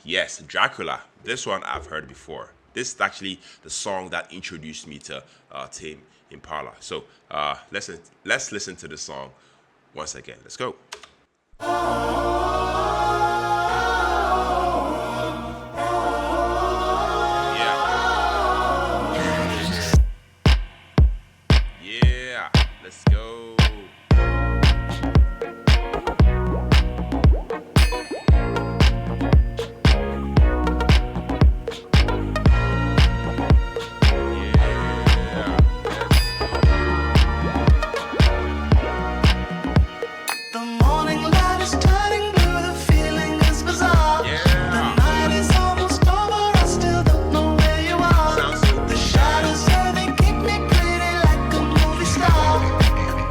Yes, Dracula. This one I've heard before. This is actually the song that introduced me to Tame Impala. So let's listen to the song once again. Let's go. Yeah, yeah. Let's go. Yeah, let's The morning light is turning blue, the feeling is bizarre. The yeah. night is almost over, I still don't know where you are. Sounds so The good, shadows guys. here, they keep me pretty like a movie star.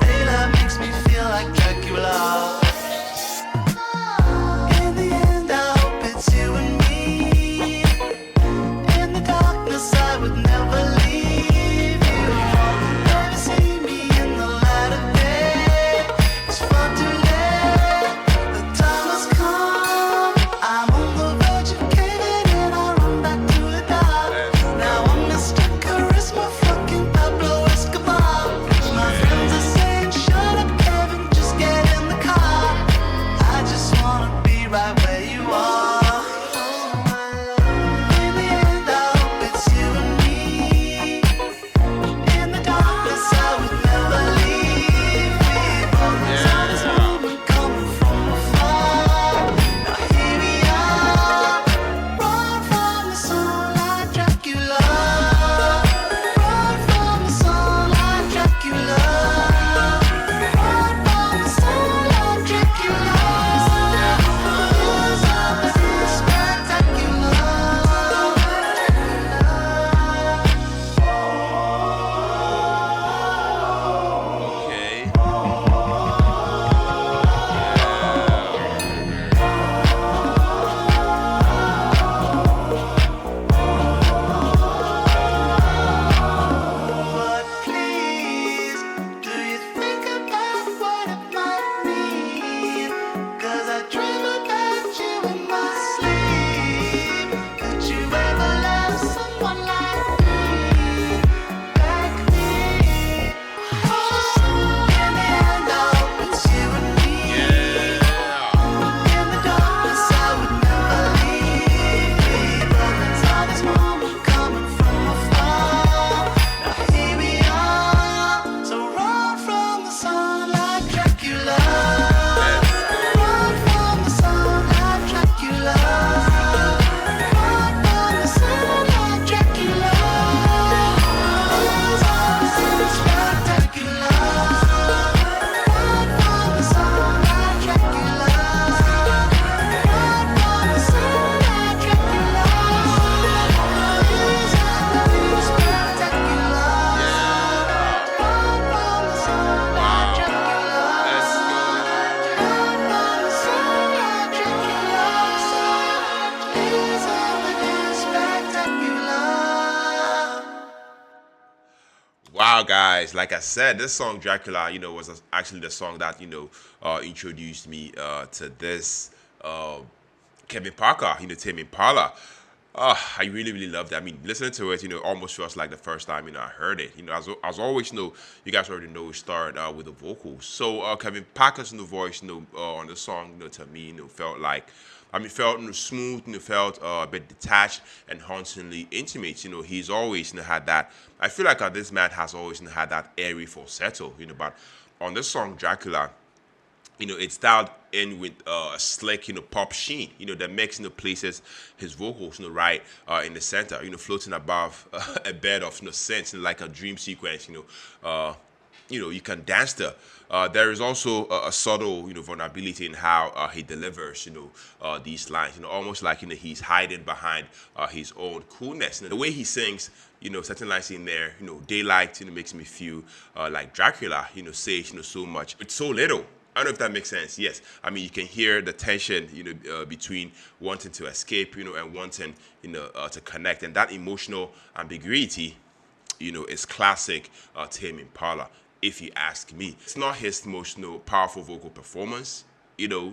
Daylight makes me feel like Dracula. In the end, I hope it's you and me. In the darkness, I would never leave you. Never see me in the light of day. It's far too late. The time has come. I'm on the verge of caving in. I run back to the dark. Now I'm Mr. Charisma, fucking Pablo Escobar. My friends are saying, shut up, Kevin, just get in the car. I just wanna be right where you are. In the end, I hope it's you and me. In the darkness, I would never leave. We both saw this moment coming from afar. Now here we are, run from the sun like Dracula. Run from the sun like Dracula. Run from the sun like Dracula. Okay. But please, do you think about what it might mean? 'Cause I dream about you in my sleep. Could you ever love someone like me? Like me? In the end, I hope it's you and me. Yeah. In the darkness, I would never leave. But saw this moment coming from afar. Now here we are. So run from the sun like Dracula. Run from the sun like Dracula. Run from the sun like Dracula. These are spectacular. Run from the sun like Dracula. Run from the sun like Dracula. These are spectacular. Run from the sun like Dracula. Let's go. Run from the sun like Dracula. These are spectacular. Wow, guys! Like I said, this song Dracula, was actually the song that introduced me to this Kevin Parker, Tame Impala. I really, really loved it. I mean, listening to it, almost feels like the first time, I heard it. As always, you guys already know it started with the vocals. So Kevin Parker's voice, on the song, to me, felt like, felt smooth, felt a bit detached and hauntingly intimate. He's always had that. I feel like this man has always had that airy falsetto. But on this song Dracula, it's dialed in with a slick, pop sheen, that makes, places his vocals, right in the center, floating above a bed of, synths, like a dream sequence, you can dance to. There is also a subtle, vulnerability in how he delivers, these lines, almost like, he's hiding behind his own coolness. The way he sings, certain lines in there, daylight, makes me feel like Dracula, says, so much. It's so little. I don't know if that makes sense. Yes, you can hear the tension, between wanting to escape, and wanting, to connect, and that emotional ambiguity, is classic Tame Impala. If you ask me, it's not his most, powerful vocal performance.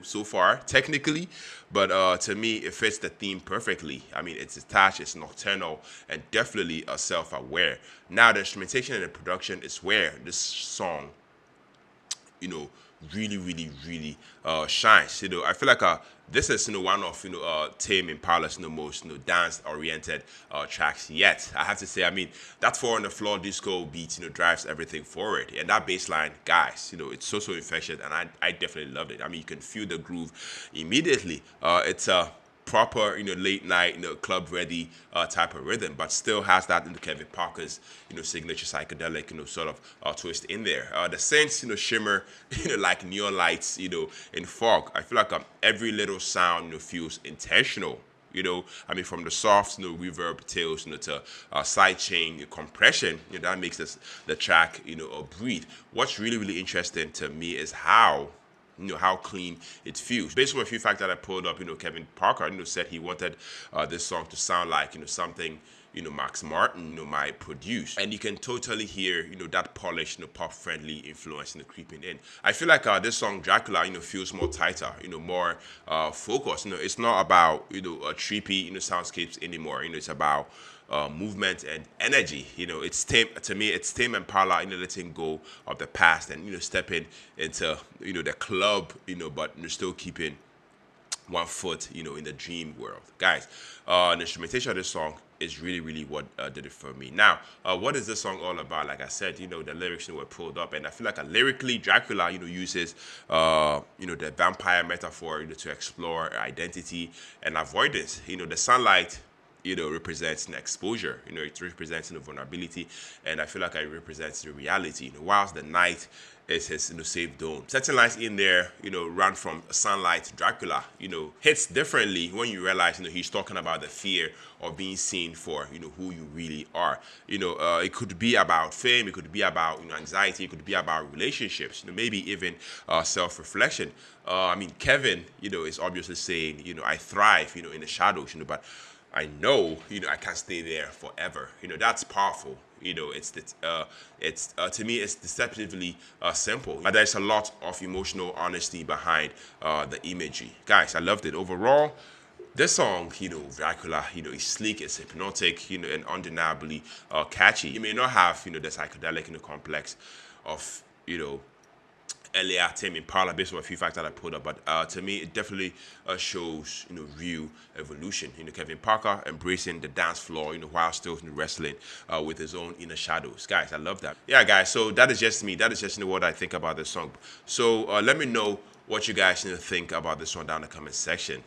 so far technically, but to me it fits the theme perfectly. I mean, it's detached, it's nocturnal, and definitely self-aware. Now the instrumentation and the production is where this song really, really, really shines. I feel like this is one of Tame Impala's most dance oriented tracks yet. I have to say, I mean, that four on the floor disco beat drives everything forward, and that bass line, guys, it's so infectious, and I definitely loved it. I mean, you can feel the groove immediately. It's a proper, late night, club ready type of rhythm, but still has that Kevin Parker's, signature psychedelic, sort of twist in there. The synths, shimmer, like neon lights, in fog. I feel like every little sound, feels intentional. I mean, from the soft, reverb tails, to side chain compression, that makes the track, breathe. What's really, really interesting to me is how clean it feels. Based on a few facts that I pulled up, Kevin Parker, said he wanted this song to sound like, something, Max Martin, might produce. And you can totally hear, that polished, pop-friendly influence, creeping in. I feel like this song, Dracula, feels more tighter, more focused. It's not about, a trippy, soundscapes anymore. It's about movement and energy. It's to me, it's Tame Impala, letting go of the past and stepping into the club, but still keeping one foot in the dream world, guys. The instrumentation of this song is really, really what did it for me. Now, what is this song all about? Like I said, the lyrics were pulled up, and I feel like lyrically, Dracula, uses the vampire metaphor, to explore identity and avoidance. The sunlight, represents an exposure. It represents vulnerability, and I feel like it represents the reality. Whilst the night is his safe dome. Certain lines in there, run from sunlight. Dracula, hits differently when you realize, he's talking about the fear of being seen for, who you really are. It could be about fame, it could be about anxiety, it could be about relationships, maybe even self-reflection. I mean, Kevin, is obviously saying, I thrive, in the shadows, but I know, I can't stay there forever. That's powerful. It's to me, it's deceptively simple. But there's a lot of emotional honesty behind the imagery. Guys, I loved it. Overall, this song, Dracula, is sleek, it's hypnotic, and undeniably catchy. You may not have, the psychedelic, complex of, earlier Tame Impala, based on a few facts that I put up, but to me it definitely shows real evolution. Kevin Parker embracing the dance floor, while still wrestling with his own inner shadows. Guys, I love that. Yeah, guys. So that is just me. That is just what I think about this song. So let me know what you guys think about this one down in the comment section.